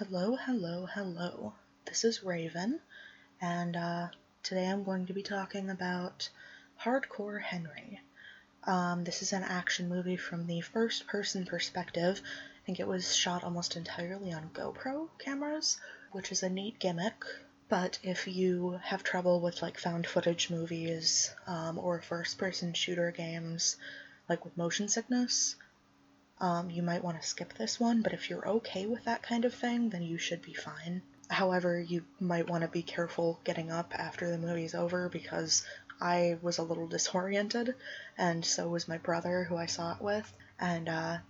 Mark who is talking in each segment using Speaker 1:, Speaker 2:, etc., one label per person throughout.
Speaker 1: Hello, hello, hello. This is Raven, and today I'm going to be talking about Hardcore Henry. This is an action movie from the first-person perspective. I think it was shot almost entirely on GoPro cameras, which is a neat gimmick. But if you have trouble with found footage movies or first-person shooter games, with motion sickness, you might want to skip this one, but if you're okay with that kind of thing, then you should be fine. However, you might want to be careful getting up after the movie's over because I was a little disoriented, and so was my brother who I saw it with, and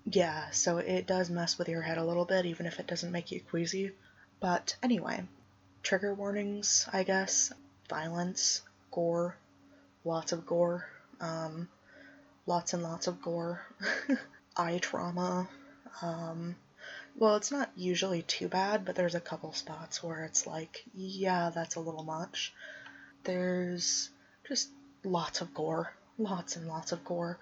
Speaker 1: yeah, so it does mess with your head a little bit, even if it doesn't make you queasy. But anyway, trigger warnings, I guess. Violence, gore, lots of gore, lots and lots of gore. Eye trauma. Well, it's not usually too bad, but there's a couple spots where it's yeah, that's a little much. There's just lots of gore. Lots and lots of gore.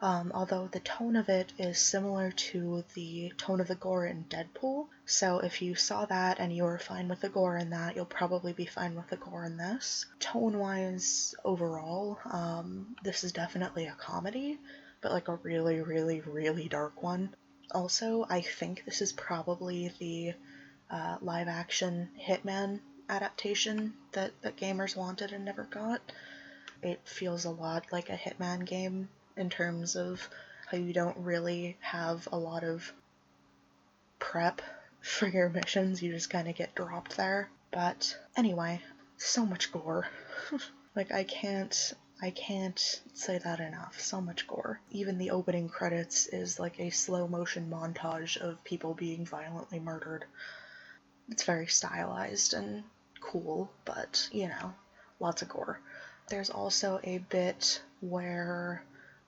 Speaker 1: Although the tone of it is similar to the tone of the gore in Deadpool, so if you saw that and you were fine with the gore in that, you'll probably be fine with the gore in this. Tone-wise, overall, this is definitely a comedy, but a really, really, really dark one. Also, I think this is probably the live-action Hitman adaptation that gamers wanted and never got. It feels a lot like a Hitman game in terms of how you don't really have a lot of prep for your missions, you just kind of get dropped there. But anyway, so much gore. I can't say that enough. So much gore. Even the opening credits is a slow motion montage of people being violently murdered. It's very stylized and cool, but, lots of gore. There's also a bit where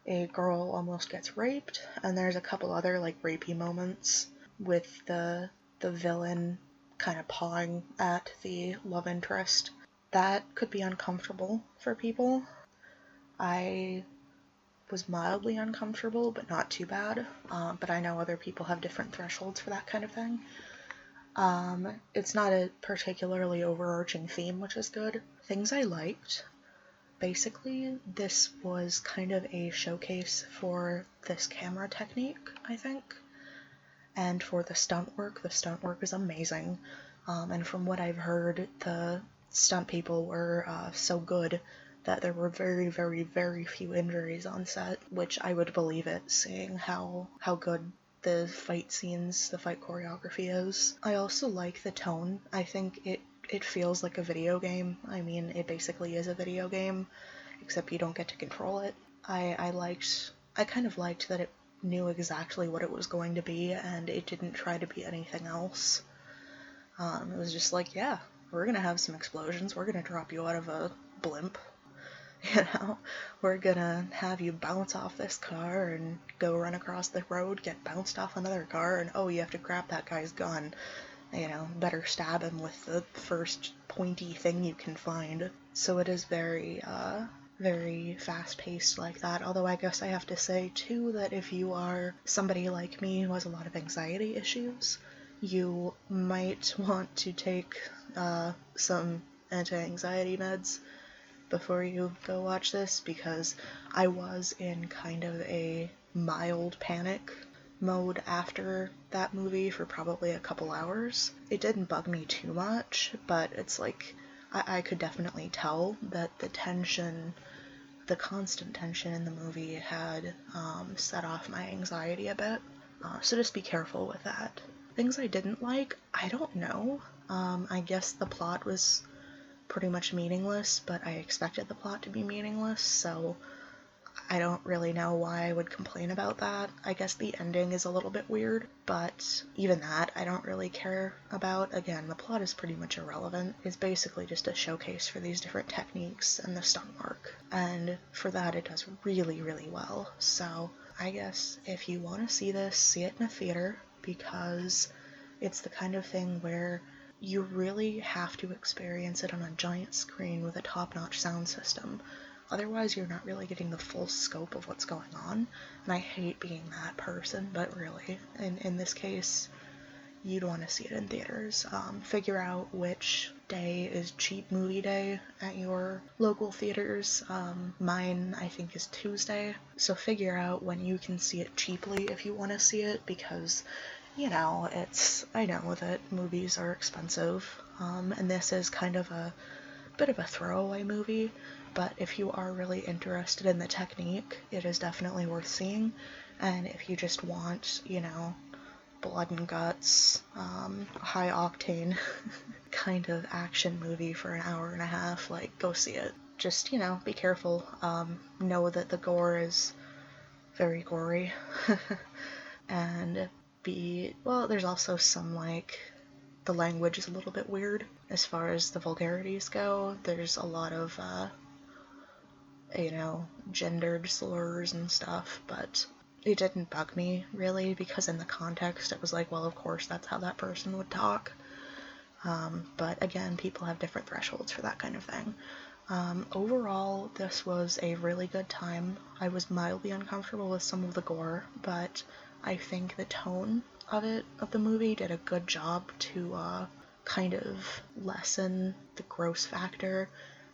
Speaker 1: a girl almost gets raped, and there's a couple other, rapey moments with the villain kind of pawing at the love interest. That could be uncomfortable for people. I was mildly uncomfortable, but not too bad. But I know other people have different thresholds for that kind of thing. It's not a particularly overarching theme, which is good. Things I liked. Basically, this was kind of a showcase for this camera technique, I think. And for the stunt work is amazing. And from what I've heard, the stunt people were so good that there were very, very, very few injuries on set, which I would believe it, seeing how good the fight scenes, the fight choreography is. I also like the tone. I think it feels like a video game. I mean, it basically is a video game, except you don't get to control it. I kind of liked that it knew exactly what it was going to be, and it didn't try to be anything else. It was just yeah, we're gonna have some explosions, we're gonna drop you out of a blimp, we're gonna have you bounce off this car and go run across the road, get bounced off another car, and oh, you have to grab that guy's gun. Better stab him with the first pointy thing you can find. So it is very, very fast-paced like that, although I guess I have to say, too, that if you are somebody like me who has a lot of anxiety issues, you might want to take some anti-anxiety meds before you go watch this, because I was in kind of a mild panic mode after that movie for probably a couple hours. It didn't bug me too much, but it's I could definitely tell that the tension, the constant tension in the movie had set off my anxiety a bit. So just be careful with that. Things I didn't like, I don't know. I guess the plot was pretty much meaningless, but I expected the plot to be meaningless, so I don't really know why I would complain about that. I guess the ending is a little bit weird, but even that I don't really care about. Again, the plot is pretty much irrelevant. It's basically just a showcase for these different techniques and the stunt work, and for that it does really, really well. So I guess if you want to see this, see it in a theater, because it's the kind of thing where you really have to experience it on a giant screen with a top-notch sound system. Otherwise, you're not really getting the full scope of what's going on, and I hate being that person, but really, in this case, you'd want to see it in theaters. Figure out which day is cheap movie day at your local theaters. Mine, I think, is Tuesday. So figure out when you can see it cheaply if you want to see it, because, you know, I know that movies are expensive, and this is kind of a bit of a throwaway movie, but if you are really interested in the technique, it is definitely worth seeing. And if you just want, you know, blood and guts, high octane kind of action movie for an hour and a half, like, go see it. Just, you know, be careful. Know that the gore is very gory. And well, there's also some, like, the language is a little bit weird as far as the vulgarities go. There's a lot of, you know, gendered slurs and stuff, but it didn't bug me, really, because in the context it was like, well, of course, that's how that person would talk. But again, people have different thresholds for that kind of thing. Overall, this was a really good time. I was mildly uncomfortable with some of the gore, but I think the tone of the movie, did a good job to kind of lessen the gross factor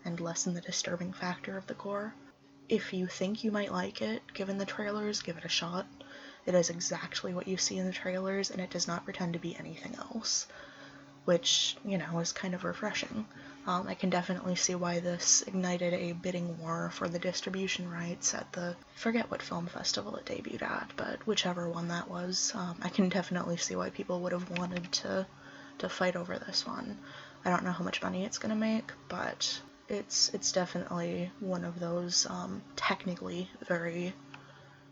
Speaker 1: and lessen the disturbing factor of the gore. If you think you might like it, given the trailers, give it a shot. It is exactly what you see in the trailers, and it does not pretend to be anything else, which, you know, is kind of refreshing. I can definitely see why this ignited a bidding war for the distribution rights at I forget what film festival it debuted at, but whichever one that was. I can definitely see why people would have wanted to fight over this one. I don't know how much money it's gonna make, but it's definitely one of those technically very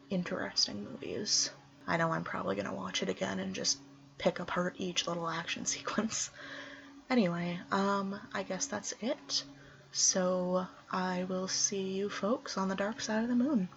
Speaker 1: interesting movies. I know I'm probably gonna watch it again and just pick apart each little action sequence. Anyway, I guess that's it. So I will see you folks on the dark side of the moon.